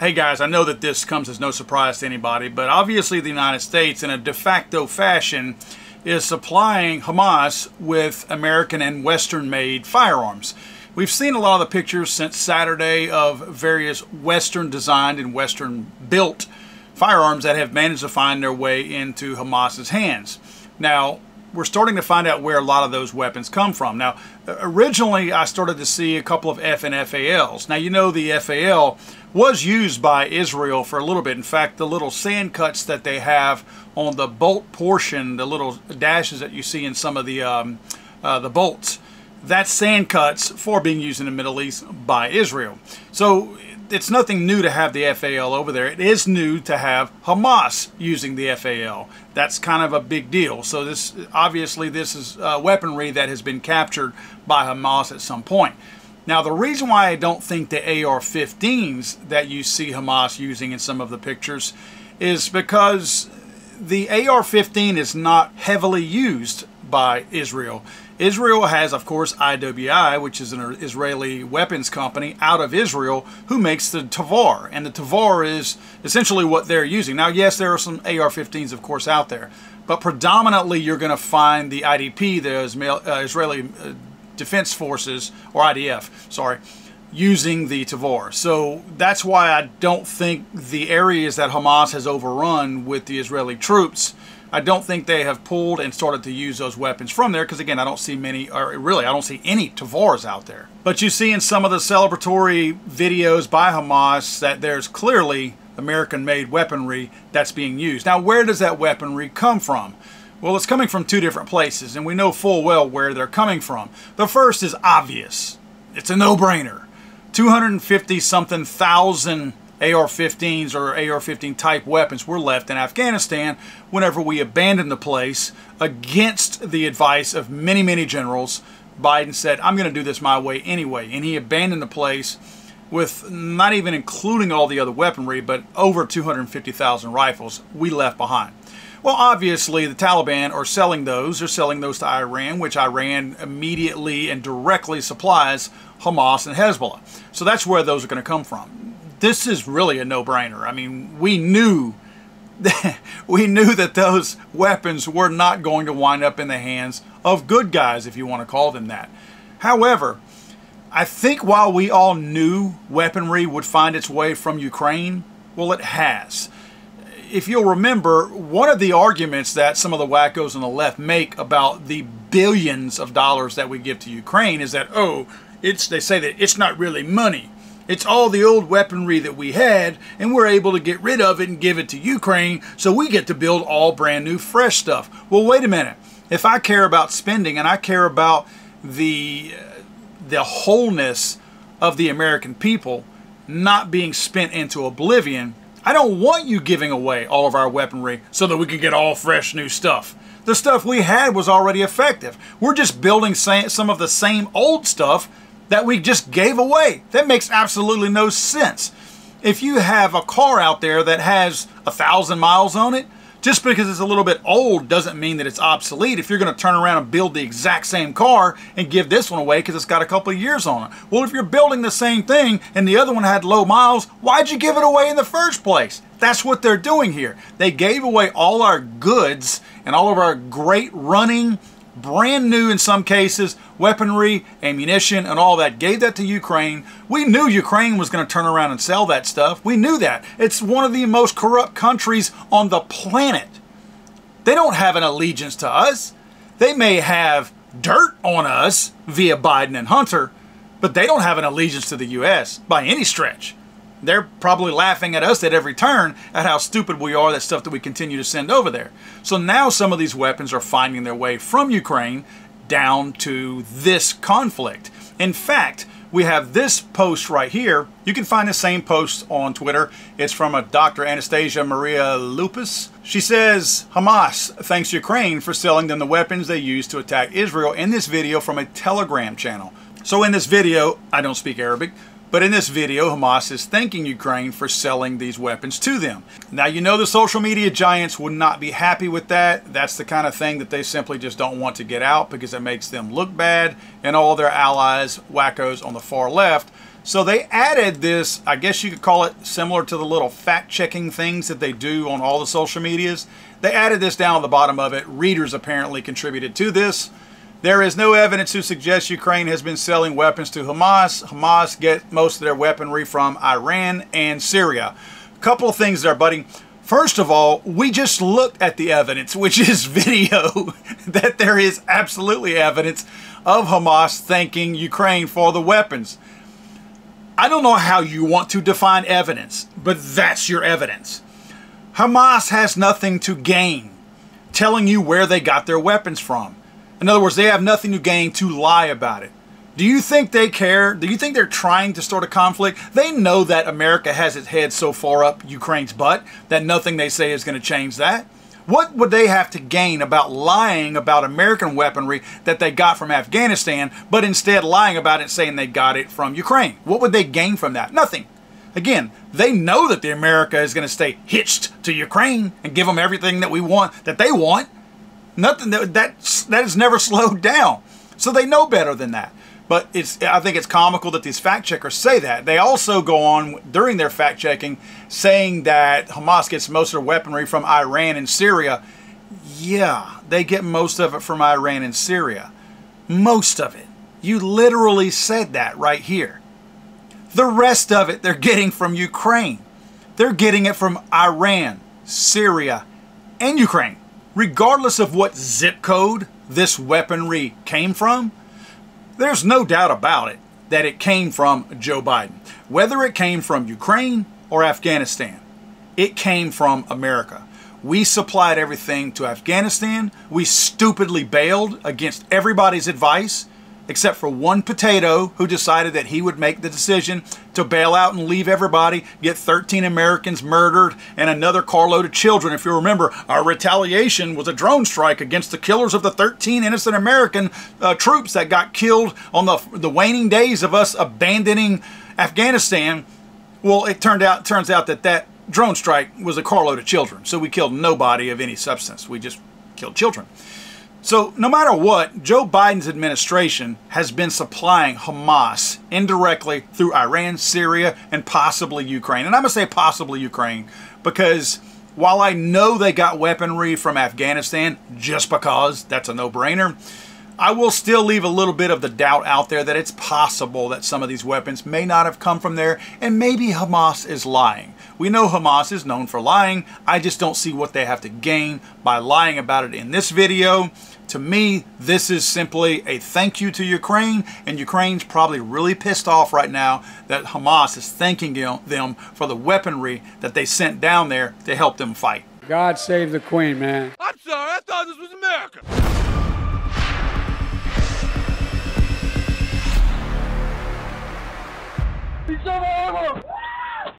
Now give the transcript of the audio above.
Hey guys, I know that this comes as no surprise to anybody, but obviously the United States in a de facto fashion is supplying Hamas with American and Western made firearms. We've seen a lot of the pictures since Saturday of various Western designed and Western built firearms that have managed to find their way into Hamas's hands. Now, we're starting to find out where a lot of those weapons come from. Now, originally I started to see a couple of F and FALs. Now, you know the FAL was used by Israel for a little bit. In fact, the little sand cuts that they have on the bolt portion, the little dashes that you see in some of the bolts, that's sand cuts for being used in the Middle East by Israel. So it's nothing new to have the FAL over there. It is new to have Hamas using the FAL. That's kind of a big deal. So this obviously this is weaponry that has been captured by Hamas at some point. Now, the reason why I don't think the AR-15s that you see Hamas using in some of the pictures is because the AR-15 is not heavily used by Israel. Israel has, of course, IWI, which is an Israeli weapons company out of Israel, who makes the Tavar. And the Tavar is essentially what they're using. Now, yes, there are some AR-15s, of course, out there. But predominantly, you're going to find the IDF, the Israeli Defense Forces, or IDF, sorry, using the Tavar. So that's why I don't think the areas that Hamas has overrun with the Israeli troops, I don't think they have pulled and started to use those weapons from there, because again, I don't see many, or really I don't see any Tavars out there. But you see in some of the celebratory videos by Hamas that there's clearly American-made weaponry that's being used. Now, where does that weaponry come from? Well, it's coming from two different places, and we know full well where they're coming from. The first is obvious. It's a no-brainer. 250-something thousand AR-15s or AR-15 type weapons were left in Afghanistan whenever we abandoned the place against the advice of many, many generals. Biden said, I'm going to do this my way anyway. And he abandoned the place with not even including all the other weaponry, but over 250,000 rifles we left behind. Well, obviously, the Taliban are selling those. They're selling those to Iran, which Iran immediately and directly supplies Hamas and Hezbollah. So that's where those are going to come from. This is really a no-brainer. I mean, we knew that those weapons were not going to wind up in the hands of good guys, if you want to call them that. However, I think while we all knew weaponry would find its way from Ukraine, well, it has. If you'll remember, one of the arguments that some of the wackos on the left make about the billions of dollars that we give to Ukraine is that, oh, they say that it's not really money. It's all the old weaponry that we had, and we're able to get rid of it and give it to Ukraine, so we get to build all brand new, fresh stuff. Well, wait a minute. If I care about spending and I care about the wholeness of the American people not being spent into oblivion, I don't want you giving away all of our weaponry so that we can get all fresh new stuff. The stuff we had was already effective. We're just building some of the same old stuff that we just gave away. That makes absolutely no sense. If you have a car out there that has 1,000 miles on it, just because it's a little bit old doesn't mean that it's obsolete. If you're going to turn around and build the exact same car and give this one away because it's got a couple of years on it. Well, if you're building the same thing and the other one had low miles, why'd you give it away in the first place? That's what they're doing here. They gave away all our goods and all of our great running, brand new in some cases, weaponry, ammunition, and all that. Gave that to Ukraine. We knew Ukraine was going to turn around and sell that stuff. We knew that. It's one of the most corrupt countries on the planet. They don't have an allegiance to us. They may have dirt on us via Biden and Hunter, but they don't have an allegiance to the U.S. by any stretch. They're probably laughing at us at every turn at how stupid we are, that stuff that we continue to send over there. So now some of these weapons are finding their way from Ukraine down to this conflict. In fact, we have this post right here. You can find the same post on Twitter. It's from a Dr. Anastasia Maria Lupus. She says, Hamas thanks Ukraine for selling them the weapons they used to attack Israel, in this video from a Telegram channel. So in this video, I don't speak Arabic, but in this video, Hamas is thanking Ukraine for selling these weapons to them. Now, you know the social media giants would not be happy with that. That's the kind of thing that they simply just don't want to get out because it makes them look bad, and all their allies, wackos on the far left, So they added this, I guess you could call it similar to the little fact-checking things that they do on all the social medias. They added this down at the bottom of it. Readers apparently contributed to this. There is no evidence to suggest Ukraine has been selling weapons to Hamas. Hamas get most of their weaponry from Iran and Syria. A couple of things there, buddy. First of all, we just looked at the evidence, which is video, that there is absolutely evidence of Hamas thanking Ukraine for the weapons. I don't know how you want to define evidence, but that's your evidence. Hamas has nothing to gain telling you where they got their weapons from. In other words, they have nothing to gain to lie about it. Do you think they care? Do you think they're trying to start a conflict? They know that America has its head so far up Ukraine's butt that nothing they say is going to change that. What would they have to gain about lying about American weaponry that they got from Afghanistan, but instead lying about it saying they got it from Ukraine? What would they gain from that? Nothing. Again, they know that the America is going to stay hitched to Ukraine and give them everything that we want, that they want. Nothing that has never slowed down. So they know better than that. But I think it's comical that these fact checkers say that. They also go on during their fact checking saying that Hamas gets most of their weaponry from Iran and Syria. Yeah, they get most of it from Iran and Syria. Most of it. You literally said that right here. The rest of it they're getting from Ukraine. They're getting it from Iran, Syria, and Ukraine. Regardless of what zip code this weaponry came from, there's no doubt about it that it came from Joe Biden. Whether it came from Ukraine or Afghanistan, it came from America. We supplied everything to Afghanistan. We stupidly bailed against everybody's advice, except for one potato who decided that he would make the decision to bail out and leave everybody, get 13 Americans murdered and another carload of children. If you remember, our retaliation was a drone strike against the killers of the 13 innocent American troops that got killed on the waning days of us abandoning Afghanistan. Well, it turns out that drone strike was a carload of children. So we killed nobody of any substance. We just killed children. So no matter what, Joe Biden's administration has been supplying Hamas indirectly through Iran, Syria, and possibly Ukraine. And I'm going to say possibly Ukraine because while I know they got weaponry from Afghanistan, just because that's a no-brainer, I will still leave a little bit of the doubt out there that it's possible that some of these weapons may not have come from there, and maybe Hamas is lying. We know Hamas is known for lying. I just don't see what they have to gain by lying about it in this video. To me, this is simply a thank you to Ukraine, and Ukraine's probably really pissed off right now that Hamas is thanking them for the weaponry that they sent down there to help them fight. God save the Queen, man. I'm sorry, I thought this was America.